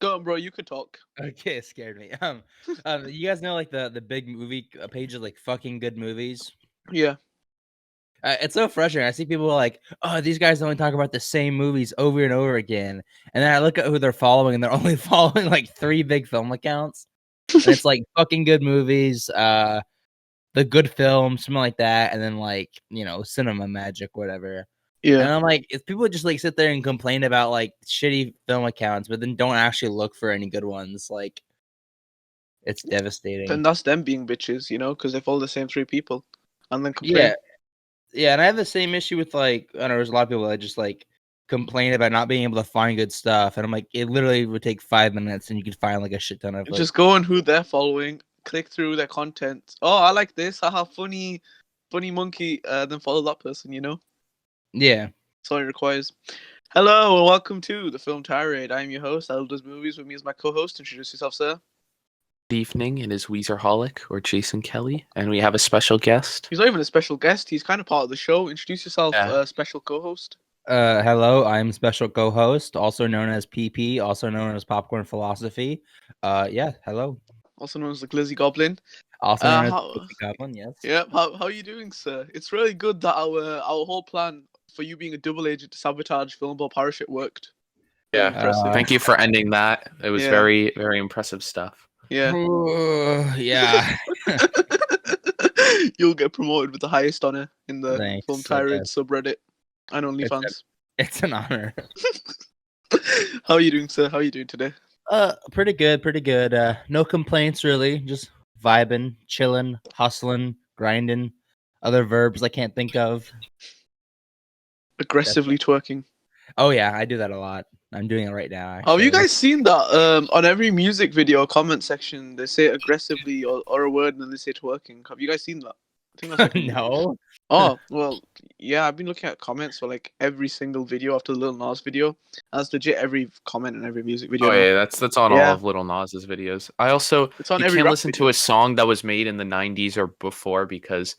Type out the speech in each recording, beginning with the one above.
Go on, bro. You could talk. Okay, it scared me. You guys know like the big movie pages like fucking good movies. Yeah. It's so frustrating. I see people like, oh, these guys only talk about the same movies over and over again, and then I look at who they're following, and they're only following like 3 big film accounts, and it's like fucking good movies, the good film, something like that, and then like Cinema Magic, whatever. Yeah. And I'm like, if people just like sit there and complain about like shitty film accounts, but then don't actually look for any good ones, like it's Then devastating. that's them being bitches, because they follow the same 3 people, and then Yeah, complain. yeah, and I have the same issue with like I don't know. There's a lot of people that just like complain about not being able to find good stuff, and I'm like, it literally would take 5 minutes, and you could find like a shit ton of like, Just go on who they're following, click through their content. Oh, I like this. Haha, funny monkey. Then follow that person. yeah. That's all it requires. Hello and welcome to the Film Tirade. I am your host. I love those movies. With me as my co-host. Introduce yourself, sir. Good evening. It is Weezerholic or Jason Kelly, and we have a special guest. He's not even a special guest. He's kind of part of the show. Introduce yourself, Yeah. special co-host. Hello, I'm special co-host, also known as PP, also known as Popcorn Philosophy. Yeah, hello. Also known as the Glizzy Goblin. Also known as the Goblin, yes. Yeah, how are you doing, sir? It's really good that our whole plan for you being a double agent to sabotage Film Ball Parachute worked. Yeah, Impressive. thank you for ending that. It was very, very impressive stuff. Yeah. Yeah. You'll get promoted with the highest honor in the Thanks, Film Tirade subreddit and OnlyFans. It's an honor. How are you doing, sir? How are you doing today? Pretty good. No complaints really. Just vibing, chilling, hustling, grinding. Other verbs I can't think of. Aggressively twerking. Oh yeah, I do that a lot. I'm doing it right now. Actually. Have you guys seen that? On every music video comment section, they say aggressively or a word, and then they say twerking. Have you guys seen that? I think that's like no. Oh well, yeah. I've been looking at comments for like every single video after the Lil Nas video. And that's legit every comment in every music video. Oh yeah, that's on all of Lil Nas's videos. I also It's on you every can't rap listen video. to a song that was made in the 90s or before because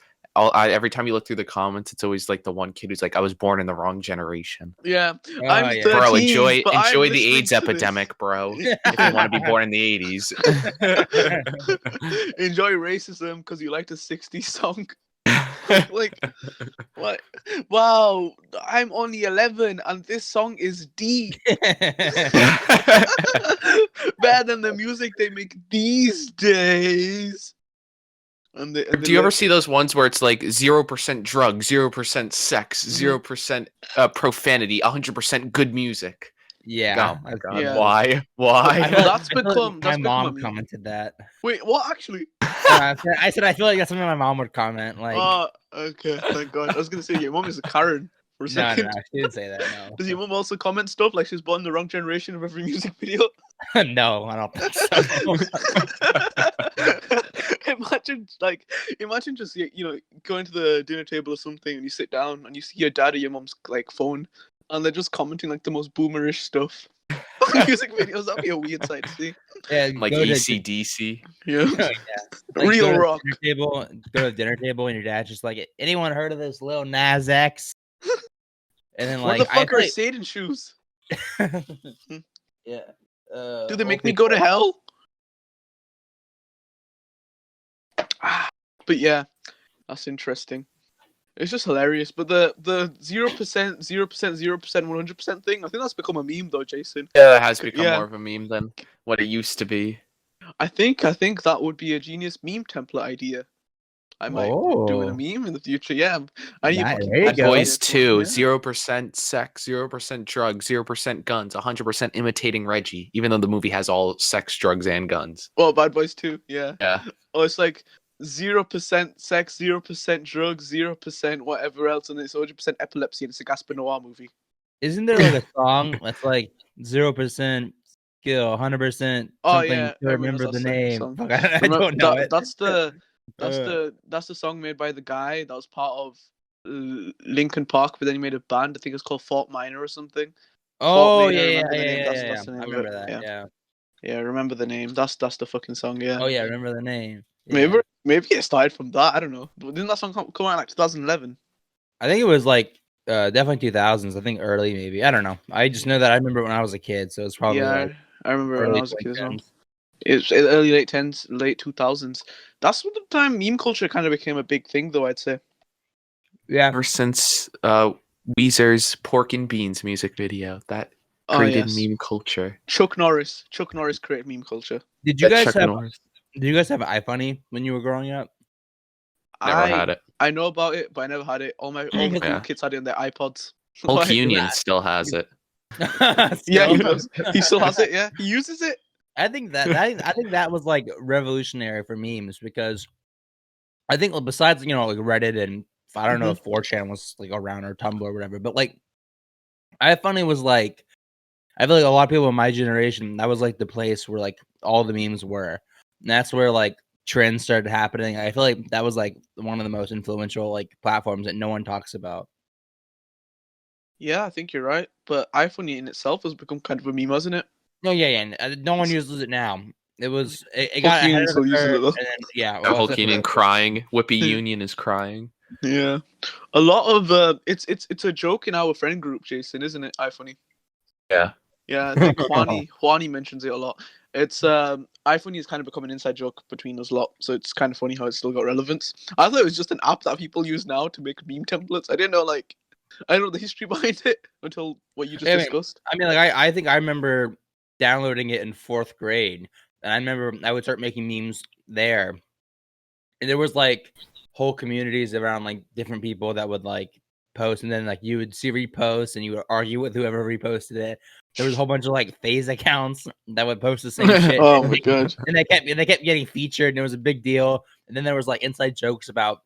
every time you look through the comments, it's always like the one kid who's like, "I was born in the wrong generation." Yeah, Oh, I'm yeah. 13, Bro, enjoy but I'm the AIDS listening to epidemic, this. bro. If you want to be born in the 80s. Enjoy racism because you like the 60s song. Like, what? Wow, I'm only 11 and this song is deep. Better than the music they make these days. Do you ever see those ones where it's like 0% drug, 0% sex, 0% profanity, 100% good music? Yeah. Oh my god. Yeah. Why? That's become my mom commented that. Wait, what actually? I said I feel like that's something my mom would comment. Like, oh, okay, thank God. I was gonna say your mom is a Karen for a second. No, she didn't say that. No. Does your mom also comment stuff like she's born in the wrong generation of every music video? No, I don't think so. Imagine just going to the dinner table or something, and you sit down and you see your dad or your mom's like phone, and they're just commenting like the most boomerish stuff. Music videos, that'd be a weird sight to see. Yeah, like AC/DC. Yeah. Yeah. Like, Real rock. Go to the dinner table, and your dad's just like, anyone heard of this Lil Nas X? And then what like, the fuck are Satan shoes? Yeah. Do they make me go to hell? But yeah, that's interesting. It's just hilarious. But the 0%, 0%, 0%, 100% thing, I think that's become a meme though, Jason. Yeah, that has become more of a meme than what it used to be. I think that would be a genius meme template idea. I might be doing a meme in the future. Yeah. Boys 2, 0% sex, 0% drugs, 0% guns, 100% imitating Reggie, even though the movie has all sex, drugs, and guns. Oh, Bad Boys 2, yeah. Yeah. Oh, it's like 0% sex, 0% drugs, 0% whatever else, and it's 100% epilepsy, and it's a Gaspar Noir movie. Isn't there like a song that's like 0% skill, 100% something? Oh yeah, I remember the name. I don't know it. That's the song made by the guy that was part of Linkin Park, but then he made a band. I think it's called Fort Minor or something. Oh yeah. I remember that. Yeah, I remember the name. That's the fucking song. Yeah. Oh yeah, I remember the name. Yeah. Maybe it started from that. I don't know. But didn't that song come out in like 2011? I think it was like definitely 2000s. I think early maybe. I don't know. I just know that I remember when I was a kid, so it's probably like I remember when I was a kid as well. 2010s. It's early late tens, late 2000s. That's when the time meme culture kind of became a big thing, though. I'd say. Yeah. Ever since Weezer's "Pork and Beans" music video, that Oh created yes, meme culture. Chuck Norris. Chuck Norris created meme culture. Did you That guys Chuck have Norris. Did you guys have iFunny when you were growing up? Never had it. I know about it, but I never had it. All the Yeah. cool kids had it on their iPods. Hulk Like- Union still has it. Yeah, Still? he does. He still has it. Yeah, he uses it. I think that was like revolutionary for memes because I think besides like Reddit and I don't know if 4chan was like around or Tumblr or whatever, but like iFunny was like I feel like a lot of people in my generation that was like the place where like all the memes were. And that's where like trends started happening. I feel like that was like one of the most influential like platforms that no one talks about. Yeah, I think you're right. But iPhone in itself has become kind of a meme, hasn't it? No, yeah. No one uses it now. It was it Hulk got ahead Union of the still uses it, curve, though. and then The well, Hulk except for Union the- crying. Whippy Union is crying. Yeah, a lot of it's a joke in our friend group, Jason, isn't it? iPhone. Yeah. Yeah, I think Juani mentions it a lot. It's iPhone is kind of become an inside joke between us lot, so it's kind of funny how it's still got relevance. I thought it was just an app that people use now to make meme templates. I didn't know the history behind it until what you just discussed. I mean, like I think I remember downloading it in 4th grade, and I remember I would start making memes there, and there was like whole communities around like different people that would like post, and then like you would see reposts, and you would argue with whoever reposted it. There was a whole bunch of like phase accounts that would post the same shit. Oh my god! And they kept getting featured, and it was a big deal. And then there was like inside jokes about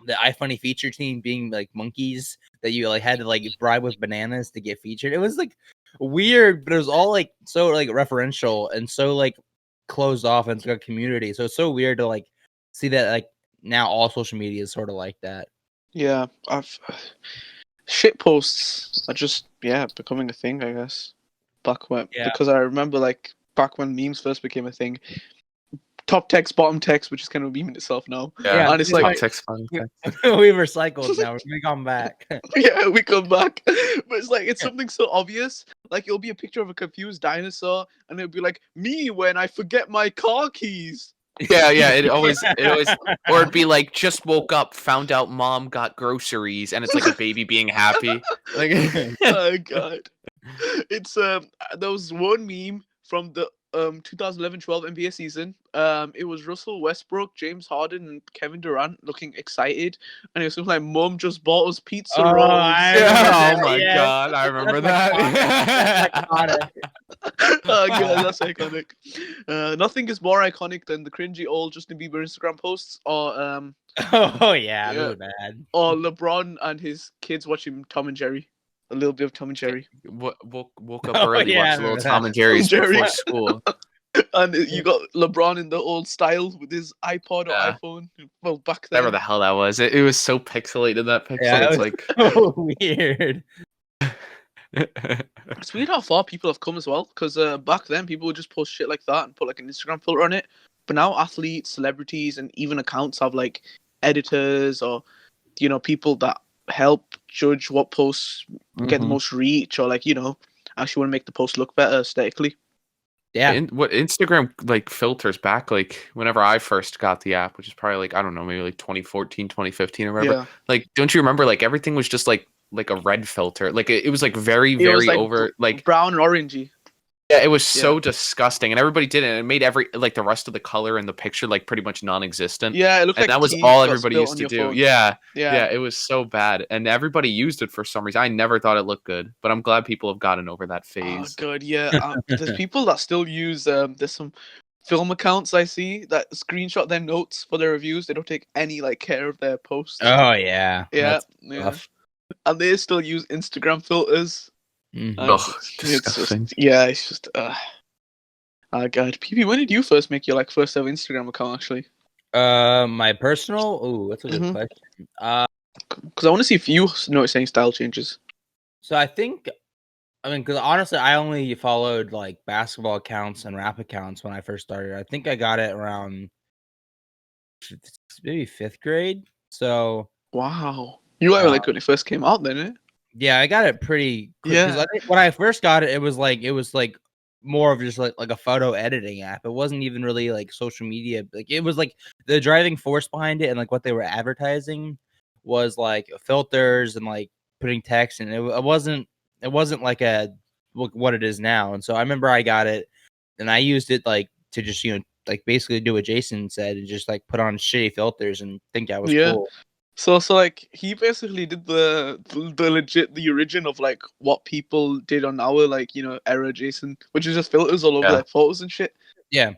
the iFunny feature team being like monkeys that you like had to like bribe with bananas to get featured. It was like weird, but it was all like so like referential and so like closed off into a community. So it's so weird to like see that like now all social media is sort of like that. Yeah, shit posts are just becoming a thing, I guess. Because I remember like back when memes first became a thing. Top text, bottom text, which is kind of a meme in itself now. Yeah, and it's like text fun. We recycled now. We come back. yeah, we come back. But it's like it's something so obvious. Like it'll be a picture of a confused dinosaur, and it'll be like me when I forget my car keys. Yeah. It always, or it'd be like just woke up, found out mom got groceries, and it's like a baby being happy. Like, Oh god, it's there was one meme from the 2011-12 NBA season. It was Russell Westbrook, James Harden, and Kevin Durant looking excited, and it was something like, "Mom just bought us pizza rolls." oh my god, I remember That's that. iconic. Oh god, that's iconic. Nothing is more iconic than the cringy old Justin Bieber Instagram posts, or Oh yeah, Yeah. really bad. or LeBron and his kids watching Tom and Jerry. A little bit of Tom and Jerry, Woke up Oh, early, yeah, I watched a little remember Tom that. and Jerry's Jerry. before school. and you got LeBron in the old style with his iPod or Yeah. iPhone. Well, back then. Whatever the hell that was. It was so pixelated, that pixel. Yeah, it it's was like so weird. It's weird how far people have come as well. Because back then people would just post shit like that and put like an Instagram filter on it. But now athletes, celebrities, and even accounts have like editors or people that help judge what posts get the most reach, or actually want to make the post look better aesthetically. Yeah. What Instagram like filters back, like whenever I first got the app, which is probably like, I don't know, maybe like 2014, 2015 or whatever. Yeah. Like, don't you remember like everything was just like a red filter? Like it was like very, It was, very like, over, like brown and orangey. yeah, it was so disgusting, and everybody did it, and it made the rest of the color in the picture like pretty much non-existent. Yeah, it looked And like that was tea all got everybody spilt used on to your do. phone. Yeah, it was so bad, and everybody used it for some reason. I never thought it looked good, but I'm glad people have gotten over that Oh phase. god, yeah. There's people that still use there's some film accounts I see that screenshot their notes for their reviews. They don't take any like care of their posts. Oh yeah. yeah, That's yeah. rough. And they still use Instagram filters. Mhm. And Ugh, it's disgusting. it's just oh god. PP, when did you first make your first ever Instagram account actually? My personal. Oh, that's a good Mhm. question. Because I want to see if you notice any style changes. So I think, because honestly, I only followed like basketball accounts and rap accounts when I first started. I think I got it around maybe 5th grade. So Wow. You were like when it first came out then, eh? yeah, I got it pretty quick. 'Cause Yeah. I think when I first got it, it was like more of just like a photo editing app. It wasn't even really like social media. Like it was like the driving force behind it, and like what they were advertising was like filters and like putting text, and it wasn't like a what it is now. And so I remember I got it, and I used it like to just like basically do what Jason said and just like put on shitty filters and think I was cool. So like he basically did the legit the origin of like what people did on our like era, Jason, which is just filters all over like photos and shit. Yeah,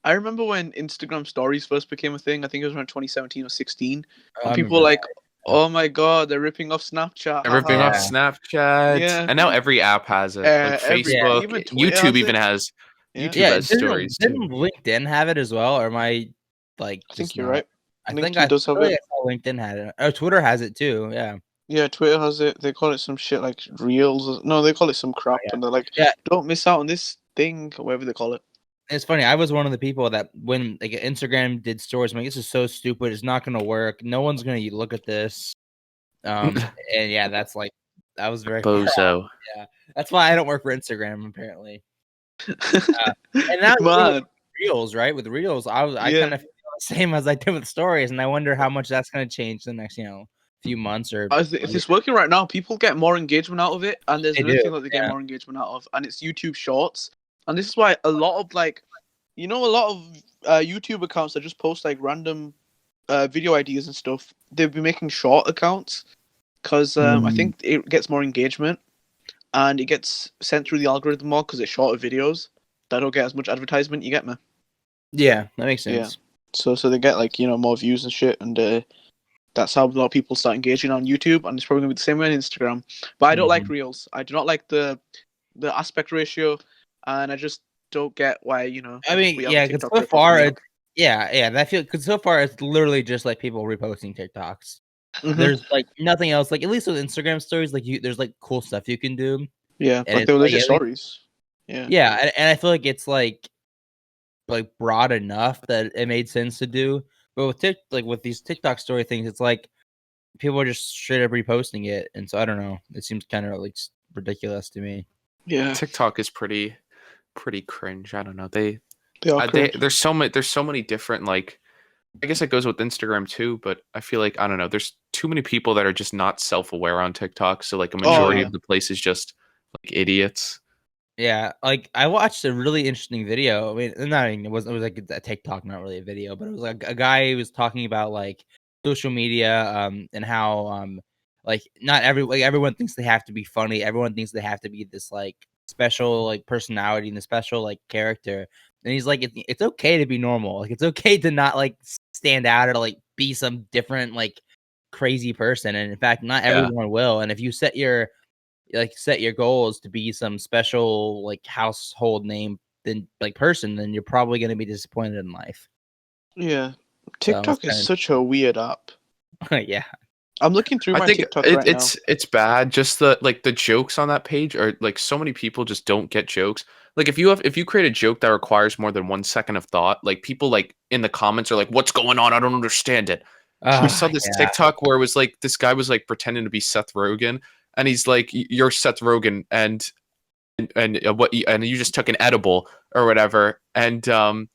I remember when Instagram stories first became a thing. I think it was around 2017 or 16, and people remember were like, "Oh my god, they're ripping off Snapchat." They're ripping off Snapchat. Yeah. And now every app has it. Like Facebook, even Twitter YouTube has even it. has. Yeah. YouTube has stories too. Didn't LinkedIn have it as well, or am I like? I think you're right. I LinkedIn think I does have feel like it. I saw LinkedIn had it. Oh, Twitter has it too. Yeah. Yeah, Twitter has it. They call it some shit like Reels. No, they call it some crap, and they're like, "Don't miss out on this thing," or whatever they call it. It's funny. I was one of the people that when like Instagram did stories, I'm like, this is so stupid. It's not going to work. No one's going to look at this. And yeah, that's like that was very bozo. Yeah, that's why I don't work for Instagram apparently. And now with Reels, right? With Reels, I kind of feel the same as I did with stories, and I wonder how much that's going to change the next few months or. If it's working right now, people get more engagement out of it, and there's another thing that they get more engagement out of, and it's YouTube Shorts. And this is why a lot of like, a lot of YouTube accounts that just post like random video ideas and stuff. They've been making short accounts because I think it gets more engagement, and it gets sent through the algorithm more because it's shorter videos that don't get as much advertisement. You get me? Yeah, that makes sense. Yeah. So they get like more views and shit, and that's how a lot of people start engaging on YouTube, and it's probably gonna be the same way on Instagram. But I don't like Reels. I do not like the aspect ratio. And I just don't get why, I mean, yeah, because so far, I feel because so far it's literally just like people reposting TikToks. Mm-hmm. There's like nothing else. Like at least with Instagram stories, like there's like cool stuff you can do. Yeah, like they're legit stories. Yeah, yeah, and I feel like it's like broad enough that it made sense to do. But with these TikTok story things, it's like people are just straight up reposting it, and so I don't know. It seems kind of like ridiculous to me. Yeah, TikTok is pretty cringe. I don't know. There's so many different like. I guess it goes with Instagram too, but I feel like I don't know. There's too many people that are just not self-aware on TikTok. So like a majority of the place is just like idiots. Yeah, like I watched a really interesting video. I mean, it was like a TikTok, not really a video, but it was like a guy who was talking about like social media, and how like not everyone thinks they have to be funny. Everyone thinks they have to be this like special like personality and the special like character. And he's like, it's okay to be normal. Like it's okay to not like stand out or like be some different like crazy person. And in fact, not everyone will. And if you set your goals to be some special like household name then like person, then you're probably going to be disappointed in life. Yeah, TikTok is such a weird app. Yeah. I'm looking through my TikTok right now. It's bad. Just the jokes on that page are like so many people just don't get jokes. Like if you create a joke that requires more than 1 second of thought, like people like in the comments are like, "What's going on? I don't understand it." I saw this TikTok where it was like this guy was like pretending to be Seth Rogen, and he's like, "You're Seth Rogen, and you just took an edible or whatever," and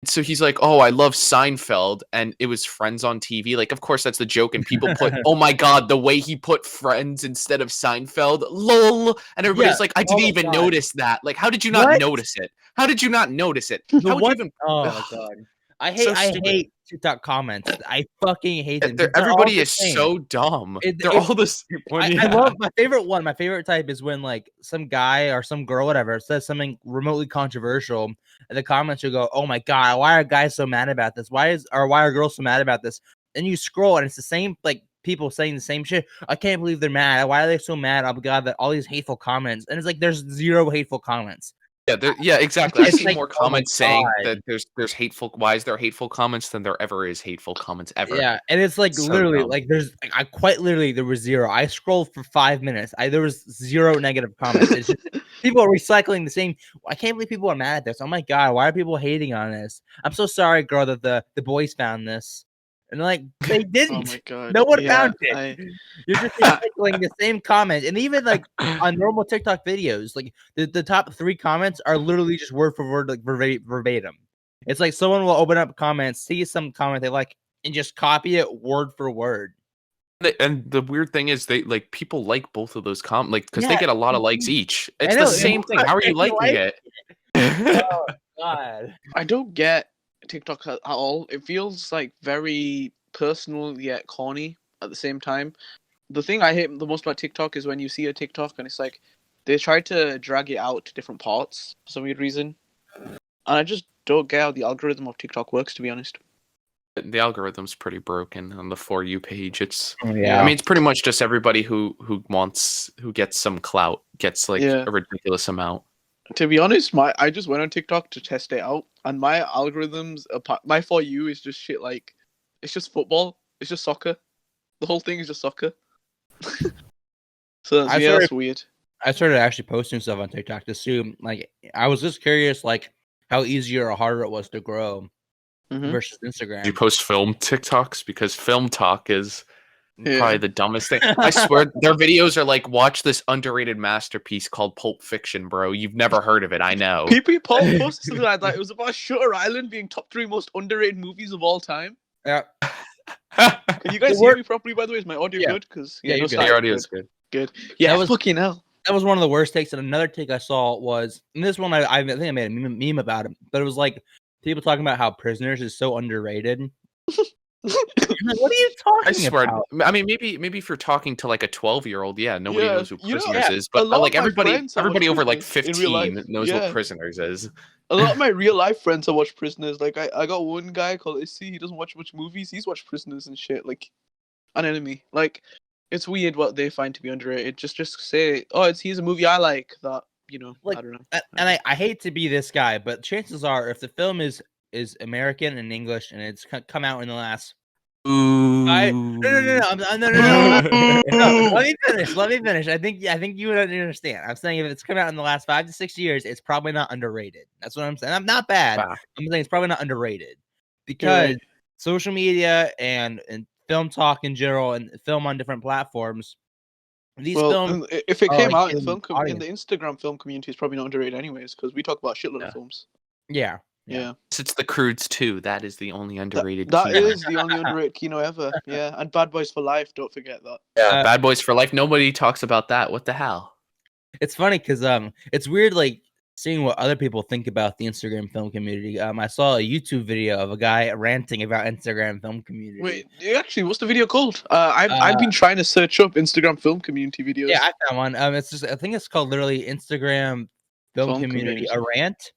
so he's like, "Oh, I love Seinfeld," and it was Friends on TV. Like, of course, that's the joke, and people put, "Oh my god, the way he put Friends instead of Seinfeld, lol," and everybody's like, "I didn't even notice that. Like, how did you not notice it? How did you not notice it? How would you even?" Oh my god, I hate TikTok comments. I fucking hate them. Everybody is so dumb. They're all the same. I love my favorite one. My favorite type is when like some guy or some girl, whatever, says something remotely controversial, and the comments will go, "Oh my god, why are guys so mad about this? Why are girls so mad about this?" And you scroll, and it's the same like people saying the same shit. I can't believe they're mad. Why are they so mad? Oh my god, that all these hateful comments, and it's like there's 0 hateful comments. Yeah, exactly. I see more comments saying that there's hateful. Why is there hateful comments than there ever is hateful comments ever? Yeah, and it's like literally like there's I quite literally there was 0. I scrolled for 5 minutes. There was 0 negative comments. It's just, people are recycling the same. I can't believe people are mad at this. Oh my god, why are people hating on this? I'm so sorry, girl, that the boys found this. And like they Oh didn't. my god. No one Yeah, found it. You're just recycling the same comment, and even like on normal TikTok videos, like the top 3 comments are literally just word for word, like verbatim. It's like someone will open up comments, see some comment they like, and just copy it word for word. And the weird thing is, they like people like both of those like because they Yeah, get a lot of likes each. It's know, the same thing. How are you liking it? Oh god. I don't get TikTok at all. It feels like very personal yet corny at the same time. The thing I hate the most about TikTok is when you see a TikTok and it's like they try to drag it out to different parts for some weird reason. And I just don't get how the algorithm of TikTok works, to be honest. The algorithm's pretty broken on the For You page. It's Yeah. I mean, it's pretty much just everybody who gets some clout gets like Yeah. a ridiculous amount. To be honest, I just went on TikTok to test it out, and my algorithms, my For You is just shit like, it's just football, it's just soccer. The whole thing is just soccer. So that's weird. I started actually posting stuff on TikTok to see, like, I was just curious, like, how easier or harder it was to grow versus Instagram. You post film TikToks because film talk is Yeah. probably the dumbest thing. I swear their videos are like, watch this underrated masterpiece called Pulp Fiction, bro. You've never heard of it, I know. People posted something like that. It was about Shutter Island being top 3 most underrated movies of all time. Yeah. Can you guys hear me properly, by the way? Is my audio Yeah. good? Because Yeah, you're good. Your audio is good. Good. Yeah, That was- fucking hell. That was one of the worst takes. And another take I saw was, and this one I think I made a meme about it, but it was like people talking about how Prisoners is so underrated. Like, what are you talking I swear. about? I mean, maybe if you're talking to like a 12-year-old, nobody knows who you know, Prisoners is. a But lot of like my everybody friends have watched over like Prisoners in real 15 life. knows Yeah. what Prisoners is. A lot of my real life friends have watched Prisoners. Like I got one guy called Issy. He doesn't watch much movies. He's watched Prisoners and shit. Like An Enemy. Like it's weird what they find to be underrated. Just say, oh, he's a movie I like. That Like, I don't know. And I hate to be this guy, but chances are, if the film is American and English and it's come out in the last Ooh. No, let me finish. I think you would understand. I'm saying if it's come out in the last 5 to 6 years, it's probably not underrated. That's what I'm saying. I'm not bad. Fact. I'm saying it's probably not underrated because social media and film talk in general and film on different platforms. These films, if it came out in in the film in audience. the Instagram film community, it's probably not underrated anyways because we talk about a shitload of films. Yeah. It's The Croods too. That is the only underrated. That Kino. is the only underrated Kino ever. Yeah, and Bad Boys for Life. Don't forget that. Yeah, Bad Boys for Life. Nobody talks about that. What the hell? It's funny because it's weird like seeing what other people think about the Instagram film community. I saw a YouTube video of a guy ranting about Instagram film community. Wait, actually, what's the video called? I've been trying to search up Instagram film community videos. Yeah, I found one. It's just I think it's called literally Instagram film community, a rant.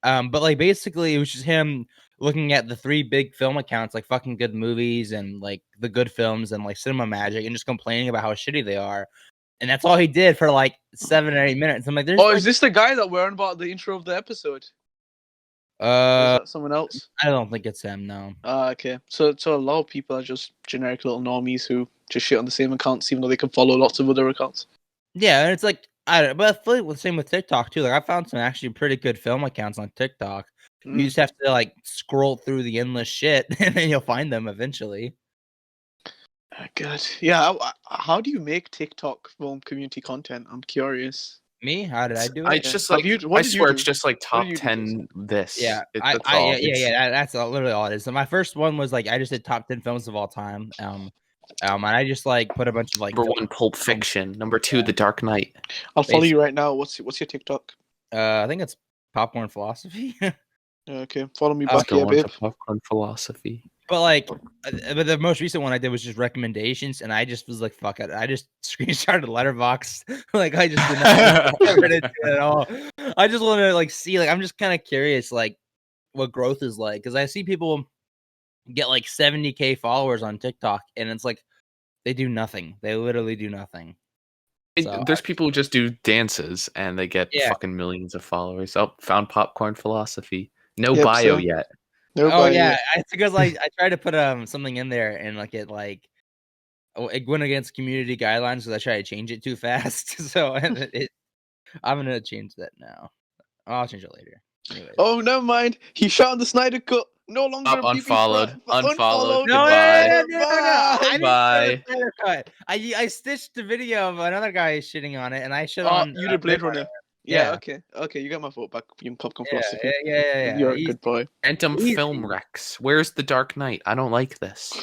But like basically it was just him looking at the 3 big film accounts like Fucking Good Movies and like The Good Films and like Cinema Magic and just complaining about how shitty they are. And that's all he did for like 7 or 8 minutes. I'm like, there's is this the guy that we're on about the intro of the episode? Or is that someone else? I don't think it's him, no. Okay. So a lot of people are just generic little normies who just shit on the same accounts even though they can follow lots of other accounts. Yeah, and it's like I don't know, but I feel like the same with TikTok too. Like I found some actually pretty good film accounts on TikTok. You just have to like scroll through the endless shit and then you'll find them eventually. Good. Yeah, how do you make TikTok film community content? I'm curious. Me? How did I do it? It's just like I swear it's just like top did you do? 10 this. Yeah, That's all. that's literally all it is. So my first one was like I just did top 10 films of all time. And I just like put a bunch of like number 1, Pulp Fiction. Number 2, The Dark Knight. I'll follow you right now. What's your TikTok? I think it's Popcorn Philosophy. Okay, follow me back here, babe. Popcorn Philosophy. But like, but the most recent one I did was just recommendations, and I just was like, "Fuck it!" I just screenshotted Letterboxd. Like, I just did not into it at all. I just wanted to like see, like, I'm just kind of curious, like, what growth is like, because I see people get like 70K followers on TikTok, and it's like they do nothing. They literally do nothing. So, there's people who just do dances and they get fucking millions of followers. Oh, found Popcorn Philosophy. No bio yet. It's because I tried to put something in there and like it went against community guidelines because I tried to change it too fast. So I'm gonna change that now. I'll change it later. Anyways. Oh, never mind. He shot on the Snyder Cut. no longer Stop, a PP unfollowed. threat. Unfollowed. No, Goodbye. no. I didn't say Bye. the Snyder cut. I stitched the video of another guy shitting on it, and I shit Oh, on you did Blade Runner. Yeah, Yeah. okay, you got my vote back, young popcorn Yeah, philosophy. yeah. You're a Easy. good boy. Phantom Easy. Film Rex. Where's the Dark Knight? I don't like this.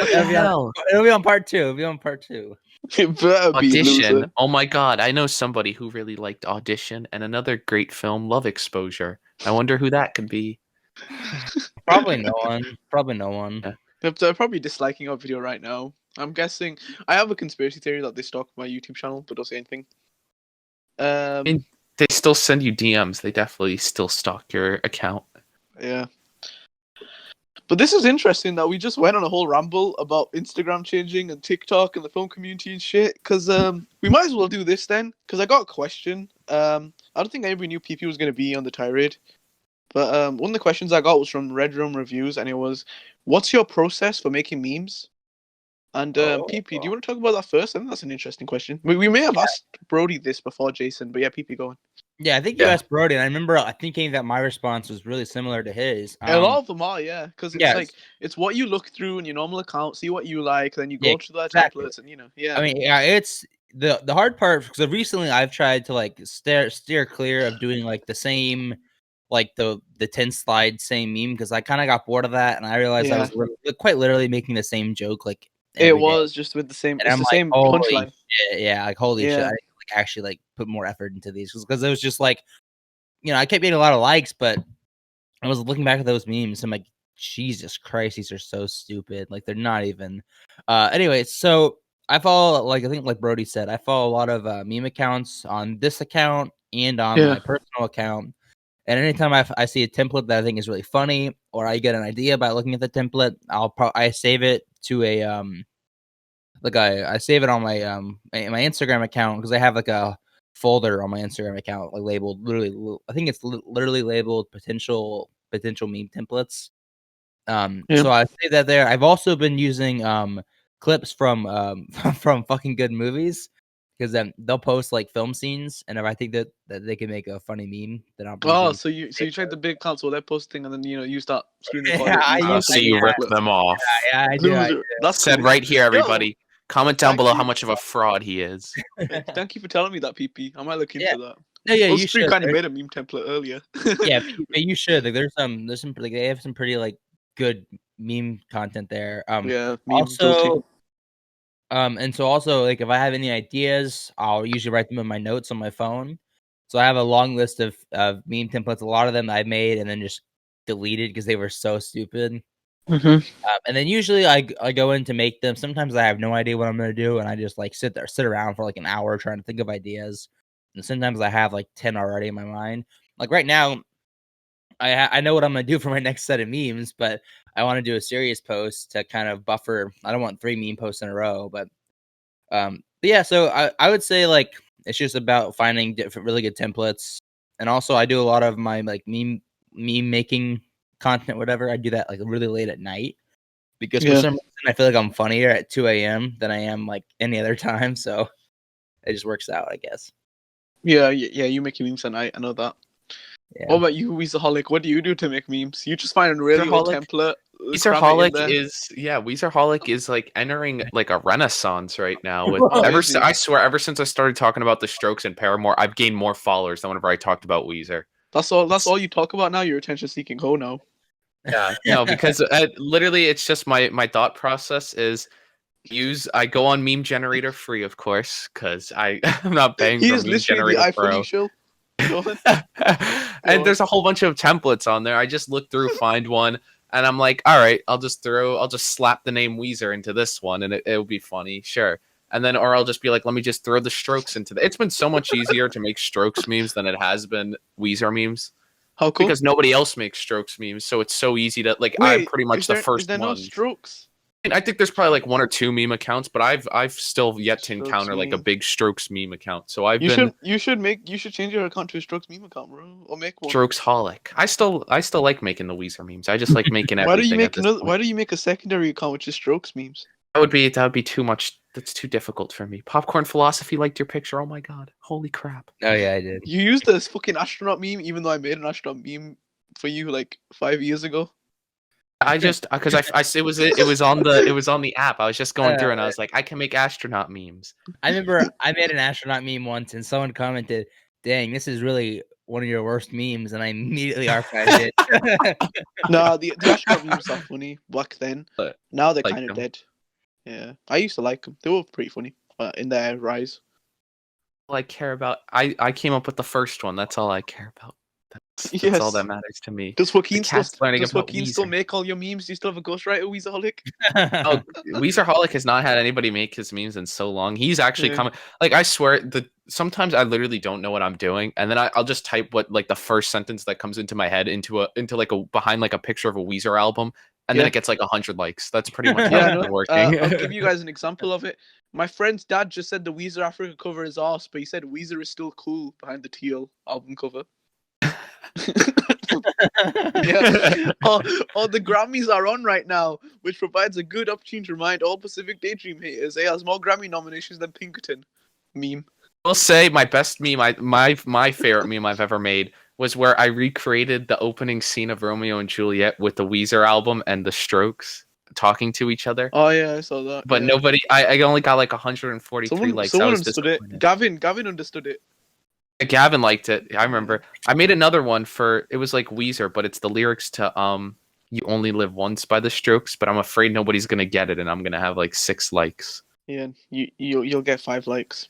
It'll be on part 2. It'll be on part 2. It better be Audition. loser. Oh my god, I know somebody who really liked Audition and another great film, Love Exposure. I wonder who that could be. Probably no one. Probably no one. Yeah. They're probably disliking our video right now. I'm guessing. I have a conspiracy theory that they stalk my YouTube channel, but don't say anything. mean- They still send you DMs. They definitely still stalk your account. Yeah. But this is interesting that we just went on a whole ramble about Instagram changing and TikTok and the film community and shit. Because we might as well do this then. Because I got a question. I don't think anybody knew PP was going to be on the tirade. But one of the questions I got was from Red Room Reviews, and it was, "What's your process for making memes?" And PP, do you want to talk about that first? I think that's an interesting question. We may have asked Brody this before, Jason, but yeah, PP, go on. Yeah, I think you Yeah. asked Brody, and I remember thinking that my response was really similar to his. A lot of them are, yeah, because it's yes. like it's what you look through in your normal account, see what you like, then you Yeah, go to the exactly. templates, and yeah. I mean, yeah, it's the hard part because recently I've tried to like steer clear of doing like the same, like the 10 slide same meme because I kind of got bored of that, and I realized I Yeah. was quite literally making the same joke like It every day. was just with the same. And It's I'm the like, same holy punchline. shit, yeah, like holy shit, Yeah. I need to, like actually like put more effort into these because it was just like, I kept getting a lot of likes, but I was looking back at those memes. I'm like, Jesus Christ, these are so stupid. Like they're not even. Anyway, so I follow, like I think, like Brody said, I follow a lot of meme accounts on this account and on Yeah. my personal account. And anytime I see a template that I think is really funny, or I get an idea by looking at the template, I save it to a like I save it on my my Instagram account because I have like a folder on my Instagram account like labeled literally. I think it's literally labeled potential meme templates. Yeah. So I save that there. I've also been using clips from from fucking good movies because then they'll post like film scenes, and if I think that they can make a funny meme, then I'll. Oh, usually so you tried the big console they're posting, and then you start screen Yeah, recording. I Oh, used so to- you yeah. rip them off. Yeah, I do. Loser. That's Said cool. right here, everybody. Comment down thank below you. how much of a fraud he is. Thank you for telling me that, PP. I might look into Yeah. that. No, yeah, you Those three should. kind of made a meme template earlier. Yeah, but you should. Like, there's some like they have some pretty like good meme content there. Yeah. Meme Also, and so also like if I have any ideas, I'll usually write them in my notes on my phone. So I have a long list of meme templates. A lot of them I made and then just deleted because they were so stupid. Mm-hmm. And then usually I go in to make them. Sometimes I have no idea what I'm gonna do, and I just like sit around for like an hour trying to think of ideas. And sometimes I have like 10 already in my mind. Like right now, I know what I'm gonna do for my next set of memes, but I want to do a serious post to kind of buffer. I don't want 3 meme posts in a row, but yeah. So I would say like it's just about finding different really good templates, and also I do a lot of my like meme making content, whatever. I do that like really late at night because for Yeah. some reason I feel like I'm funnier at 2 a.m. than I am like any other time. So it just works out, I guess. Yeah. You make your memes at night. I know that. Yeah. What about you, Weezerholic? What do you do to make memes? You just find a really old Weezerholic- template. Weezerholic Weezerholic is like entering like a renaissance right now. With Oh, is he? I swear, ever since I started talking about the Strokes and Paramore, I've gained more followers than whenever I talked about Weezer. That's all you talk about now. You're attention seeking hoe now. Yeah, no, because literally, it's just my thought process is I go on Meme Generator free, of course, because I'm not paying He for is Meme literally the Generator iPhone Pro. show. Go on. And there's a whole bunch of templates on there. I just look through, find one, and I'm like, all right, I'll just slap the name Weezer into this one, and it'll be funny, sure. And then, or I'll just be like, let me just throw the Strokes into It's been so much easier to make Strokes memes than it has been Weezer memes. How cool. Because nobody else makes Strokes memes, so it's so easy to like. I'm pretty much the first Is there one. no Strokes? I think there's probably like 1 or 2 meme accounts, but I've still yet to Strokes encounter like a meme. big Strokes meme account. So You should change your account to a Strokes meme account, bro, or make one. Strokes holic. I still like making the Weezer memes. I just like making everything. Why do you make a secondary account with just Strokes memes? That would be too much. That's too difficult for me. Popcorn Philosophy liked your picture. Oh my god. Holy crap. Oh yeah, I did. You used this fucking astronaut meme, even though I made an astronaut meme for you like 5 years ago? I just because it was on the app. I was just going through and I was like, I can make astronaut memes. I remember I made an astronaut meme once, and someone commented, "Dang, this is really one of your worst memes," and I immediately archived it. No, the astronaut memes are funny back then. But Now they're like kind of them. dead. Yeah, I used to like them. They were pretty funny in their rise. All I care about. I came up with the first one. That's all I care about. That's all that Yes. matters to me. Does Joaquin still cat's learning about Weezer. make all your memes? Do you still have a ghostwriter, Weezerholic? Oh, Weezerholic has not had anybody make his memes in so long. He's actually Yeah. coming. Like I swear, sometimes I literally don't know what I'm doing, and then I'll just type what like the first sentence that comes into my head into like a behind like a picture of a Weezer album, and then Yeah. it gets like 100 likes. That's pretty much how Yeah, it's been working. I'll give you guys an example of it. My friend's dad just said the Weezer Africa cover is arse, but he said Weezer is still cool behind the teal album cover. Yeah. Oh, the Grammys are on right now, which provides a good opportunity to remind all Pacific Daydream haters it has more Grammy nominations than Pinkerton. Meme. I'll say my best meme, my favorite meme I've ever made was where I recreated the opening scene of Romeo and Juliet with the Weezer album and the Strokes talking to each other. Oh yeah, I saw that. But yeah. nobody, I only got like 143 Someone likes. I was understood it. disappointed. Gavin understood it. Gavin liked it. I remember. I made another one for it was like Weezer, but it's the lyrics to "You Only Live Once" by the Strokes. But I'm afraid nobody's gonna get it, and I'm gonna have like 6 likes. Yeah, you'll get 5 likes.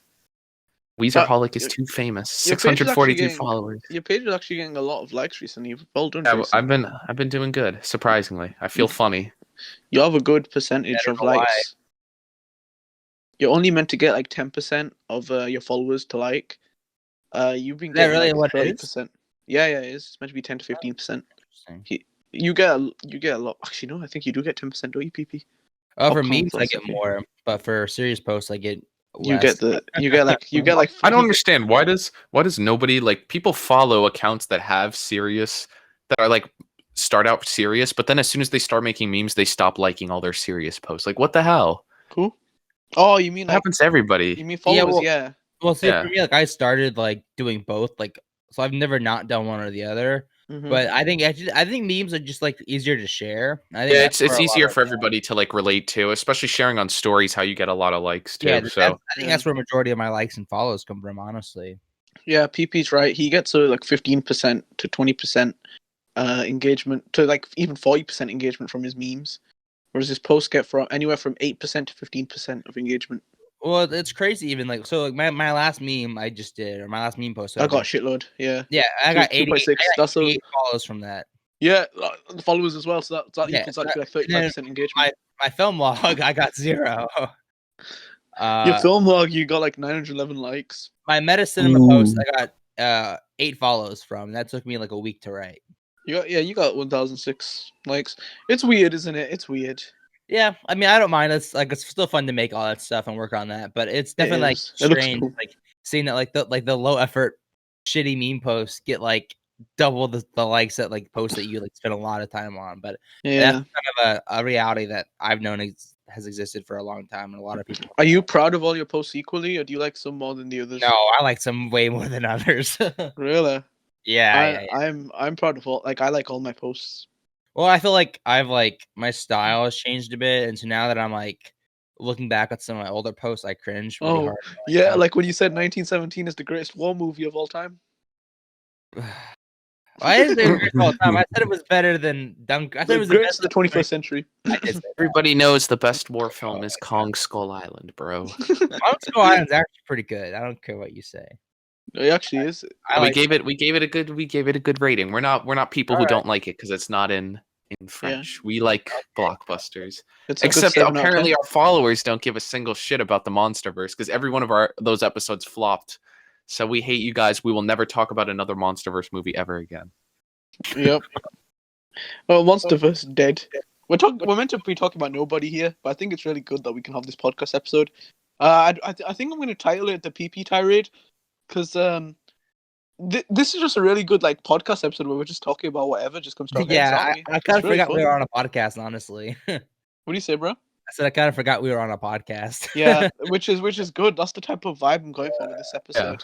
Weezerholic is too famous. your page is actually 642 followers. Your page is actually getting a lot of likes recently. Well done. Yeah, Jason. I've been doing good. Surprisingly, I feel funny. You have a good percentage I don't of know why. likes. You're only meant to get like 10% of your followers to like. You've been Is that getting really like what it is? 30%. Yeah, it is. It's meant to be 10 to 15%. Interesting. You get a lot. Actually, no, I think you do get 10%, don't you, PP? Oh, for Popcorn memes I plus, get okay. more, but for serious posts I get You less. get like. I don't understand why does nobody like people follow accounts that have serious that are like start out serious, but then as soon as they start making memes, they stop liking all their serious posts. Like what the hell? Cool. Oh, you mean That like happens to everybody. you mean followers? well- Yeah. Well, see, Yeah. for me, like I started like doing both, like so I've never not done one or the other. Mhm. But I think memes are just like easier to share. I think Yeah, that's it's where a lot easier of- for everybody to like relate to, especially sharing on stories how you get a lot of likes too. Yeah, so I think Yeah. that's where majority of my likes and follows come from, honestly. Yeah, PP's right. He gets like 15% to 20% engagement to like even 40% engagement from his memes, whereas his posts get from anywhere from 8% to 15% of engagement. Well, it's crazy. Even like so, like my last meme I just did, or my last meme post. I got a shitload. Yeah. Yeah, I got 2.6. 88 That's a 88 follows from that. yeah followers as well. So that Yeah, equals so actually like then 35% engagement. My film log, I got 0. Your film log, you got like 911 likes. My Meta Cinema post, I got 8 follows from. That took me like a week to write. You got 1006 likes. It's weird, isn't it? It's weird. Yeah, I mean, I don't mind. It's still fun to make all that stuff and work on that, but it's definitely like is. It looks strange, cool. like seeing that like the low effort, shitty meme posts get like double the likes that like posts that you like spend a lot of time on. But Yeah. that's kind of a reality that I've known has existed for a long time, and a lot of people. Are you proud of all your posts equally, or do you like some more than the others? No, I like some way more than others. Really? yeah. I'm proud of all. Like I like all my posts. Well, I feel like I've like my style has changed a bit, and so now that I'm like looking back at some of my older posts, I cringe really Oh, hard. yeah, like when you said 1917 is the greatest war movie of all time. Why is there great all the time? I said it was better than Dunk. I said it The was greatest the of the best 21st century. I did say everybody knows the best war film is Kong Skull Island, bro. that. Mount Skull Island's actually pretty good. I don't care what you say. It actually is. I we like gave it a good rating. We're not people who Alright. don't like it because it's not in French. We like blockbusters. It's a good Except 7 out of 10. apparently our followers don't give a single shit about the MonsterVerse because every one of those episodes flopped. So we hate you guys. We will never talk about another MonsterVerse movie ever again. Yep. Well, MonsterVerse dead. We're meant to be talking about nobody here, but I think it's really good that we can have this podcast episode. I think I'm going to title it the PP tirade because this is just a really good like podcast episode where we're just talking about whatever just comes to our heads, yeah, aren't we? I kind of It's really forgot we fun. were on a podcast. Honestly, I What do you say, bro? said I kind of forgot we were on a podcast. Yeah, which is good. That's the type of vibe I'm going for with this episode.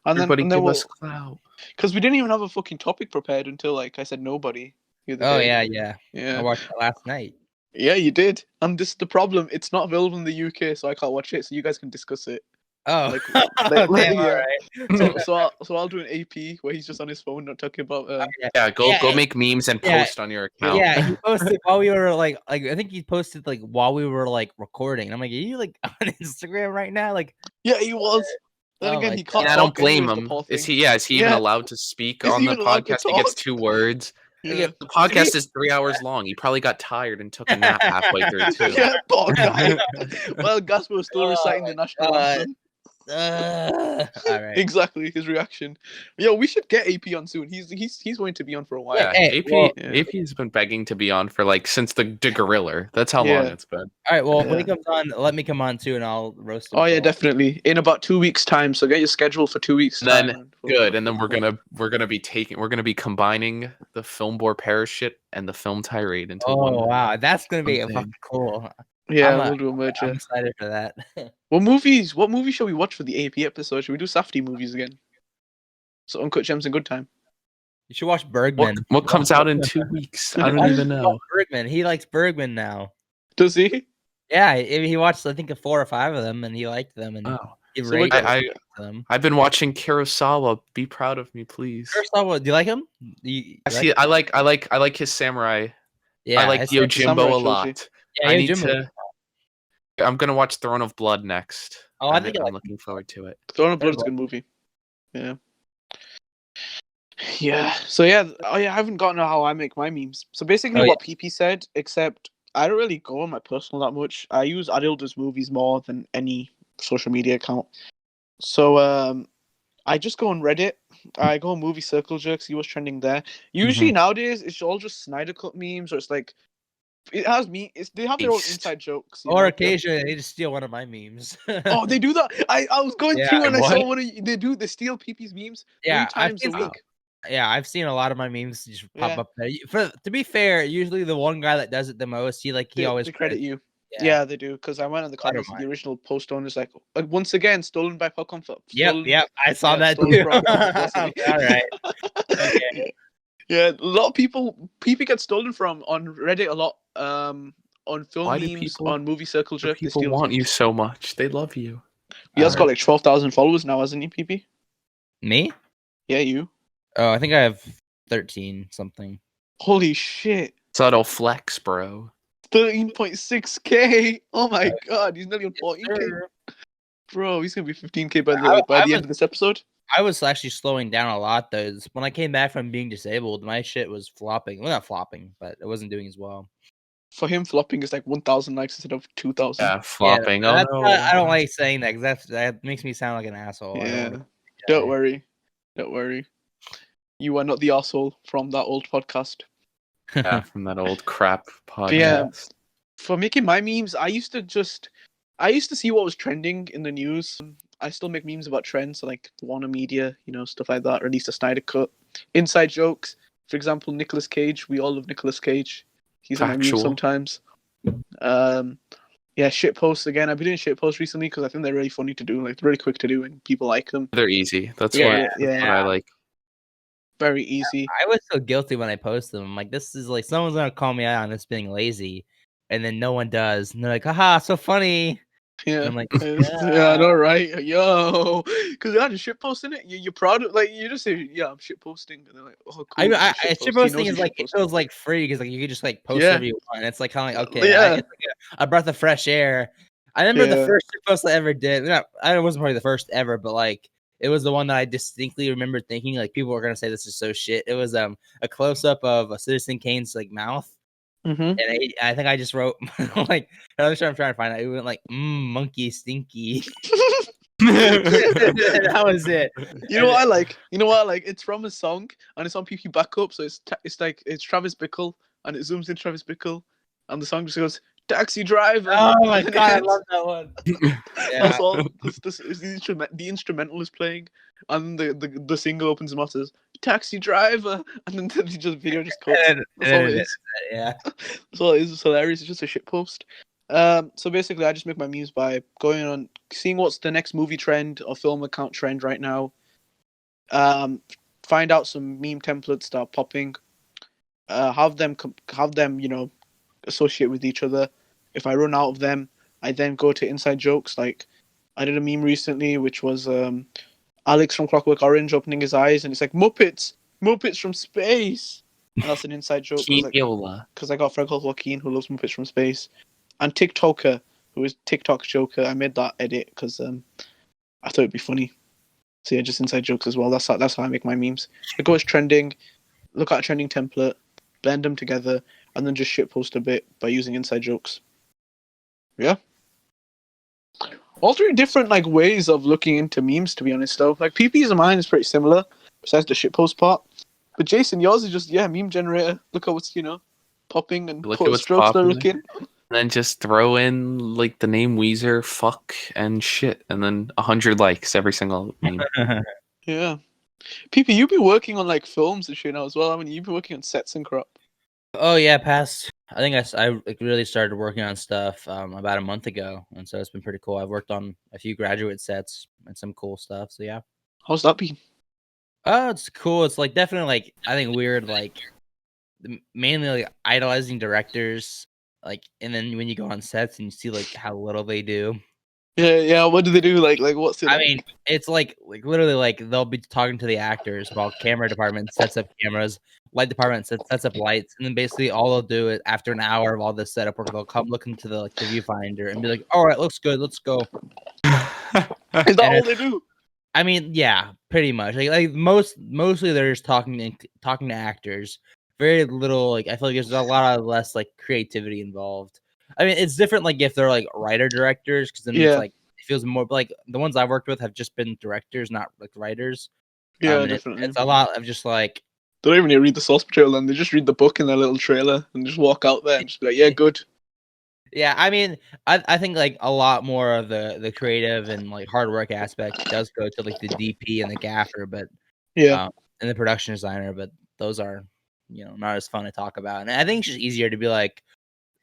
Everybody and then give us we'll, clout. because we didn't even have a fucking topic prepared until like I said nobody the other Oh day. yeah. I Yeah. watched it last night. Yeah, you did. And this is the problem. It's not available in the UK, so I can't watch it. So you guys can discuss it. Oh, Like, damn, all yeah. right. So I'll do an AP where he's just on his phone, not talking about. Yeah, go Yeah, make memes and yeah, post on your account. Yeah, he posted while we were like I think he posted like while we were like recording. And I'm like, are you like on Instagram right now? Like, Yeah, he was. Then Oh again, my he can't And I talk don't blame anyways, the him. poor Is thing. he? Yeah, is he even Yeah. allowed to speak Is he on the even allowed to podcast? He gets talk? 2 words. Yeah. The podcast is 3 hours long. He probably got tired and took a nap halfway through too. Yeah, poor guy. Well, Gasper was still Oh reciting the my national God. anthem. All right. Exactly his reaction. Yo, we should get AP on soon. He's going to be on for a while. Yeah, Hey, AP well- AP's been begging to be on for like since the Gorilla. That's how long Yeah. it's been. All right. Well, when he Yeah. comes on, let me come on too, and I'll roast him. Oh for yeah, all- definitely. In about 2 weeks' time. So get your schedule for 2 weeks' And time. then good, and then we're gonna be combining the Film Bore Parachute and the Film Tirade into Oh one. wow, that's gonna be one thing. fucking cool. Yeah, I'm we'll do a merger. I'm excited for that. What movies shall we watch for the AP episode? Should we do Safdie movies again? So Uncut Gems and Good Time. You should watch Bergman. What comes out in 2 weeks? I don't even know. Bergman. He likes Bergman now. Does he? Yeah, he watched I think 4 or 5 of them, and he liked them, and Oh. he So rated them. I've been watching Kurosawa. Be proud of me, please. Kurosawa, do you like him? I like his samurai. Yeah, I like said- Yojimbo Samurai a trilogy. lot. Yeah, I need Yojimbo. to. I'm gonna watch Throne of Blood next. Oh, I think I I'm like looking forward to it. Throne of Blood is a good movie. Yeah. Yeah. So yeah. Oh yeah. I haven't gotten to how I make my memes. So basically, Oh, what PP said, except I don't really go on my personal that much. I use Adilda's movies more than any social media account. So I just go on Reddit. I go on Movie Circle Jerk, see what's trending there. Usually nowadays, it's all just Snyder Cut memes, or it's like it has me. They have their own Beast. inside jokes. Or occasionally they just steal one of my memes. Oh, they do that. I was going Yeah, through and I saw what? one of they steal PP's memes Yeah, 3 times a seen some- week. Yeah, I've seen a lot of my memes just pop Yeah. up there. To be fair, usually the one guy that does it the most, he always They credit you. Yeah. Yeah, they do. Because I went in the A lot of comments of the original post owner's like, once again, stolen by Popcorn Flop. Yep, I saw yeah, that stolen too. from Velocity. All right. Okay. Yeah, a lot of people get stolen from on Reddit a lot. On film Why do memes, people- on Movie Circle Jerk. they People steal want you memes. so much. They love you. You guys got like 12,000 followers now, hasn't he, PP? Me? Yeah, you. Oh, I think I have 13 something. Holy shit. Subtle flex, bro. 13.6k. Oh my god, he's nearly on 14k. Sure. Bro, he's gonna be 15k by I the was- end of this episode. I was actually slowing down a lot though. When I came back from being disabled, my shit was flopping. Well, not flopping, but it wasn't doing as well. For him, flopping is like 1,000 likes instead of 2,000. Yeah, flopping. Yeah, Oh that's no. why I don't like saying that because that makes me sound like an asshole. I Yeah. don't wanna- Don't worry. Don't worry. You are not the asshole from that old podcast. Yeah, from that old crap podcast. But yeah, for making my memes, I used to see what was trending in the news. I still make memes about trends, so like Warner Media, stuff like that. Released a Snyder Cut, inside jokes. For example, Nicolas Cage. We all love Nicolas Cage. He's on my memes Factual. sometimes. Yeah, shit posts again. I've been doing shit posts recently because I think they're really funny to do, like really quick to do, and people like them. They're easy. That's Yeah, what I like. Very easy. I was so guilty when I post them. I'm like, this is like someone's gonna call me out on this being lazy, and then no one does, and they're like, haha, so funny. And Yeah. I'm like, Yeah, I know, right? Yo, because you're just shit posting it. You're proud of, like, you just say, yeah, I'm shit posting, and they're like, oh, cool. I shit shit post. He posting knows is he's like it shitposting. feels like free because like you could just like post Yeah. whatever you want. It's like kind of like okay, Yeah. it's like a breath of fresh air. I remember the Yeah. first shit post I ever did. I wasn't probably the first ever, but like it was the one that I distinctly remember thinking like people were gonna say this is so shit. It was a close up of a Citizen Kane's like mouth. Mhm. And I think I just wrote like I'm trying to find out. It went like monkey stinky. That was it. You know what I like? It's from a song, and it's on PP backup, so it's Travis Bickle, and it zooms in Travis Bickle, and the song just goes taxi driver. Oh my and then god, I it's- love that one. That's Yeah. all. This is the instrumental is playing, and the single opens his mouth says taxi driver, and then the video just cuts. And- That's all and it it- is. yeah. That's all it is. It's hilarious. It's just a shit post. So basically, I just make my memes by going on, seeing what's the next movie trend or film account trend right now, find out some meme templates that are popping, have them associate with each other. If I run out of them, I then go to inside jokes. Like I did a meme recently, which was Alex from Clockwork Orange opening his eyes, and it's like Muppets from space. And that's an inside joke because I got a friend called Joaquin who loves Muppets from space, and TikToker who is TikTok Joker. I made that edit because I thought it'd be funny. So yeah, just inside jokes as well. That's how I make my memes. I go as trending, look at a trending template, blend them together, and then just shitpost a bit by using inside jokes. Yeah. All three different like ways of looking into memes, to be honest. Though, like PP's and mine is pretty similar, besides the shitpost part. But Jason, yours is just meme generator. Look at what's popping and Look put at what's strokes they're popular. looking. And then just throw in like the name Weezer, fuck, and shit, and then 100 likes every single meme. Yeah. PP, you've been working on like films and shit now as well. I mean, you've been working on sets and crap. Oh yeah, I think I like, really started working on stuff about a month ago, and so it's been pretty cool. I've worked on a few graduate sets and some cool stuff. So yeah. How's that been? Oh, it's cool. It's like definitely like I think weird, like mainly like idolizing directors, like, and then when you go on sets and you see like how little they do. Yeah. What do they do? Like what's it? I Like? mean, it's like literally like they'll be talking to the actors while camera department sets up cameras, light department sets up lights, and then basically all they'll do is after an hour of all this setup work, they'll come look into the viewfinder and be like, "All right, looks good, let's go." Is that all they do? I mean, yeah, pretty much. Like mostly they're just talking to actors. Very little like I feel like there's a lot of less like creativity involved. I mean, it's different like if they're like writer directors because then it's like it feels more like the ones I've worked with have just been directors, not like writers. Yeah, definitely. It's a lot of just like they don't even need to read the source material, and they just read the book in their little trailer and just walk out there and just be like, "Yeah, good." Yeah, I mean, I think like a lot more of the creative and like hard work aspect does go to like the DP and the gaffer, but and the production designer, but those are not as fun to talk about. And I think it's just easier to be like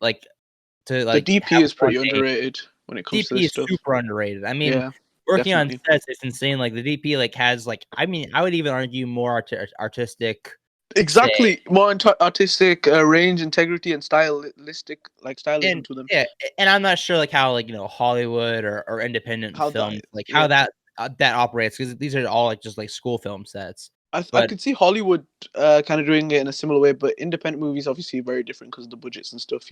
to like the DP is pretty underrated when it comes to this stuff. DP is super underrated. I mean, working on sets, it's insane. Like the DP like has like I mean, I would even argue more artistic. Exactly, more artistic range, integrity, and stylistic, like stylism to them. Yeah, and I'm not sure like how like Hollywood or independent films how that operates because these are all like just like school film sets. I could see Hollywood kind of doing it in a similar way, but independent movies obviously very different because of the budgets and stuff,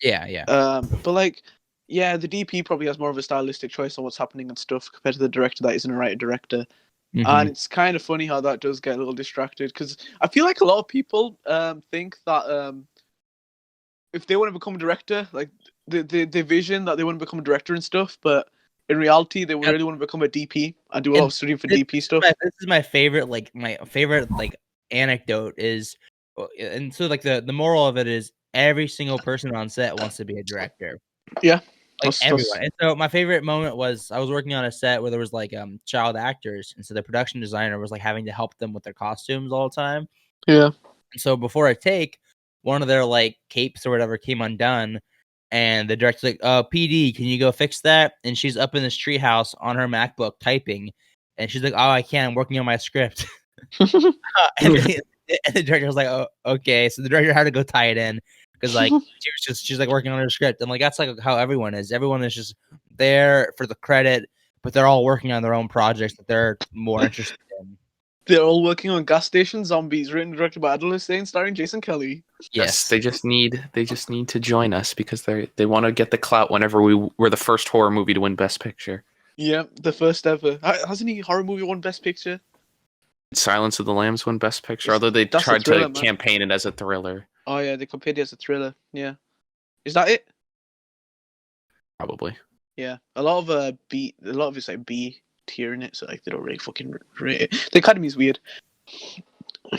Yeah. But like, yeah, the DP probably has more of a stylistic choice on what's happening and stuff compared to the director that isn't a writer-director. Mm-hmm. And it's kind of funny how that does get a little distracted because I feel like a lot of people think that if they want to become a director, like the vision that they want to become a director and stuff, but in reality, they really want to become a DP and do a lot of studying for DP stuff. This is my favorite anecdote is, and so like the moral of it is every single person on set wants to be a director. Yeah. Like everyone. And so my favorite moment was I was working on a set where there was like child actors, and so the production designer was like having to help them with their costumes all the time. Yeah. And so before a take, one of their like capes or whatever came undone, and the director's like, PD, can you go fix that? And she's up in this treehouse on her MacBook typing, and she's like, oh, I can't, I'm working on my script. and the director was like, oh, okay. So the director had to go tie it in. Because like she's like working on her script, and like that's like how everyone is. Everyone is just there for the credit, but they're all working on their own projects that they're more interested in. They're all working on Gas Station Zombies, written and directed by Adel Hussein, starring Jason Kelly. Yes, they just need to join us because they want to get the clout whenever we're the first horror movie to win Best Picture. Yeah, the first ever. Hasn't any horror movie won Best Picture? Silence of the Lambs won Best Picture, although they tried to campaign it as a thriller. Oh yeah, they compared it as a thriller. Yeah, is that it? Probably. Yeah, a lot of it's like B tier in it, so like they don't really fucking rate it. The Academy's weird.